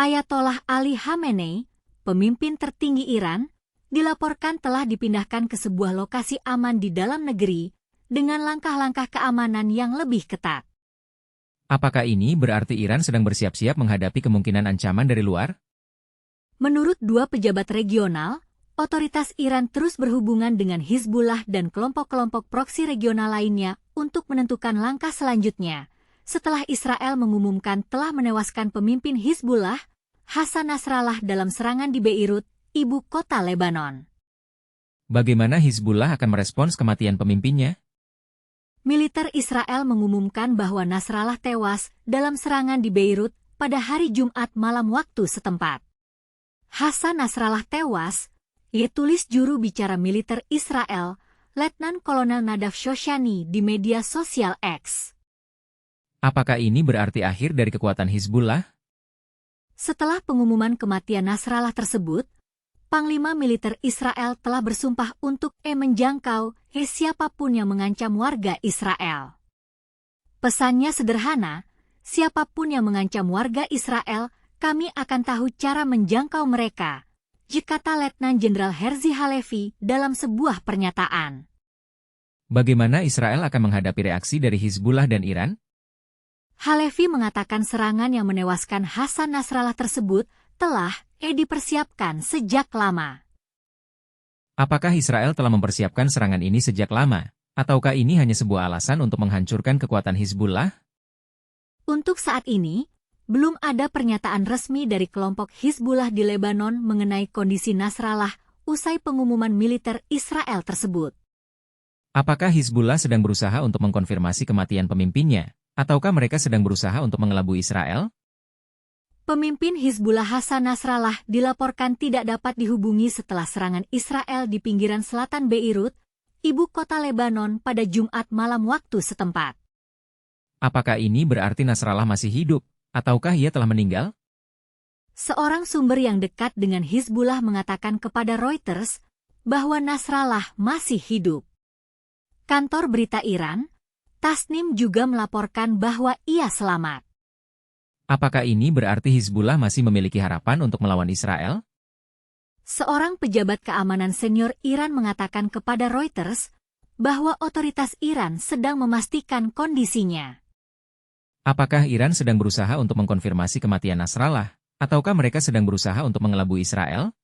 Ayatollah Ali Khamenei, pemimpin tertinggi Iran, dilaporkan telah dipindahkan ke sebuah lokasi aman di dalam negeri dengan langkah-langkah keamanan yang lebih ketat. Apakah ini berarti Iran sedang bersiap-siap menghadapi kemungkinan ancaman dari luar? Menurut dua pejabat regional, otoritas Iran terus berhubungan dengan Hizbullah dan kelompok-kelompok proksi regional lainnya untuk menentukan langkah selanjutnya, setelah Israel mengumumkan telah menewaskan pemimpin Hizbullah, Hassan Nasrallah dalam serangan di Beirut, ibu kota Lebanon. Bagaimana Hizbullah akan merespons kematian pemimpinnya? Militer Israel mengumumkan bahwa Nasrallah tewas dalam serangan di Beirut pada hari Jumat malam waktu setempat. Hassan Nasrallah tewas, tulis juru bicara militer Israel, Letnan Kolonel Nadav Shoshani di media sosial X. Apakah ini berarti akhir dari kekuatan Hizbullah? Setelah pengumuman kematian Nasrallah tersebut, Panglima Militer Israel telah bersumpah untuk menjangkau siapapun yang mengancam warga Israel. Pesannya sederhana, siapapun yang mengancam warga Israel, kami akan tahu cara menjangkau mereka, kata Letnan Jenderal Herzi Halevi dalam sebuah pernyataan. Bagaimana Israel akan menghadapi reaksi dari Hizbullah dan Iran? Halevi mengatakan serangan yang menewaskan Hassan Nasrallah tersebut telah dipersiapkan sejak lama. Apakah Israel telah mempersiapkan serangan ini sejak lama, ataukah ini hanya sebuah alasan untuk menghancurkan kekuatan Hizbullah? Untuk saat ini, belum ada pernyataan resmi dari kelompok Hizbullah di Lebanon mengenai kondisi Nasrallah usai pengumuman militer Israel tersebut. Apakah Hizbullah sedang berusaha untuk mengkonfirmasi kematian pemimpinnya? Ataukah mereka sedang berusaha untuk mengelabui Israel? Pemimpin Hizbullah Hassan Nasrallah dilaporkan tidak dapat dihubungi setelah serangan Israel di pinggiran selatan Beirut, ibu kota Lebanon pada Jumat malam waktu setempat. Apakah ini berarti Nasrallah masih hidup, ataukah ia telah meninggal? Seorang sumber yang dekat dengan Hizbullah mengatakan kepada Reuters bahwa Nasrallah masih hidup. Kantor berita Iran, Tasnim juga melaporkan bahwa ia selamat. Apakah ini berarti Hizbullah masih memiliki harapan untuk melawan Israel? Seorang pejabat keamanan senior Iran mengatakan kepada Reuters bahwa otoritas Iran sedang memastikan kondisinya. Apakah Iran sedang berusaha untuk mengkonfirmasi kematian Nasrallah, ataukah mereka sedang berusaha untuk mengelabui Israel?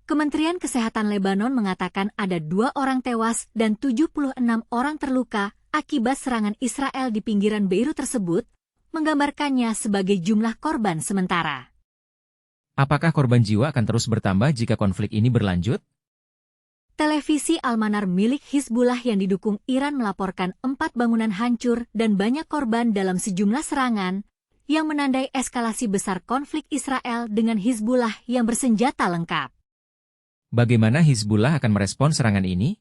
Kementerian Kesehatan Lebanon mengatakan ada 2 orang tewas dan 76 orang terluka akibat serangan Israel di pinggiran Beirut tersebut, menggambarkannya sebagai jumlah korban sementara. Apakah korban jiwa akan terus bertambah jika konflik ini berlanjut? Televisi Al-Manar milik Hizbullah yang didukung Iran melaporkan 4 bangunan hancur dan banyak korban dalam sejumlah serangan, yang menandai eskalasi besar konflik Israel dengan Hizbullah yang bersenjata lengkap. Bagaimana Hizbullah akan merespons serangan ini?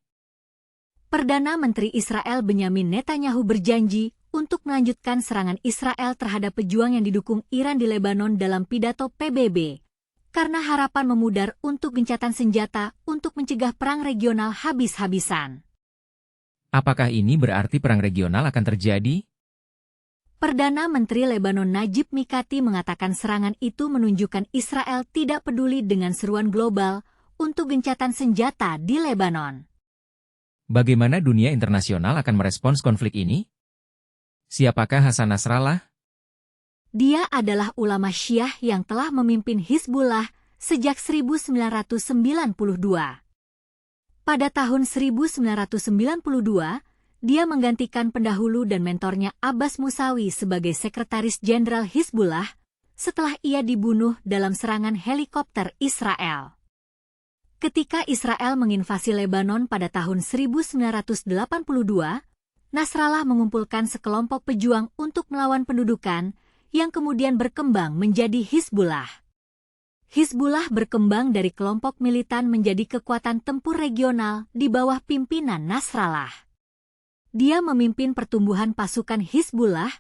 Perdana Menteri Israel Benyamin Netanyahu berjanji untuk melanjutkan serangan Israel terhadap pejuang yang didukung Iran di Lebanon dalam pidato PBB, karena harapan memudar untuk gencatan senjata untuk mencegah perang regional habis-habisan. Apakah ini berarti perang regional akan terjadi? Perdana Menteri Lebanon Najib Mikati mengatakan serangan itu menunjukkan Israel tidak peduli dengan seruan global untuk gencatan senjata di Lebanon. Bagaimana dunia internasional akan merespons konflik ini? Siapakah Hassan Nasrallah? Dia adalah ulama Syiah yang telah memimpin Hizbullah sejak 1992. Pada tahun 1992, dia menggantikan pendahulu dan mentornya Abbas Musawi sebagai Sekretaris Jenderal Hizbullah setelah ia dibunuh dalam serangan helikopter Israel. Ketika Israel menginvasi Lebanon pada tahun 1982, Nasrallah mengumpulkan sekelompok pejuang untuk melawan pendudukan yang kemudian berkembang menjadi Hizbullah. Hizbullah berkembang dari kelompok militan menjadi kekuatan tempur regional di bawah pimpinan Nasrallah. Dia memimpin pertumbuhan pasukan Hizbullah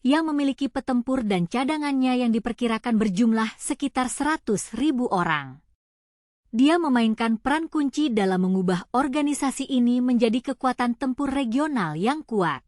yang memiliki petempur dan cadangannya yang diperkirakan berjumlah sekitar 100.000 orang. Dia memainkan peran kunci dalam mengubah organisasi ini menjadi kekuatan tempur regional yang kuat.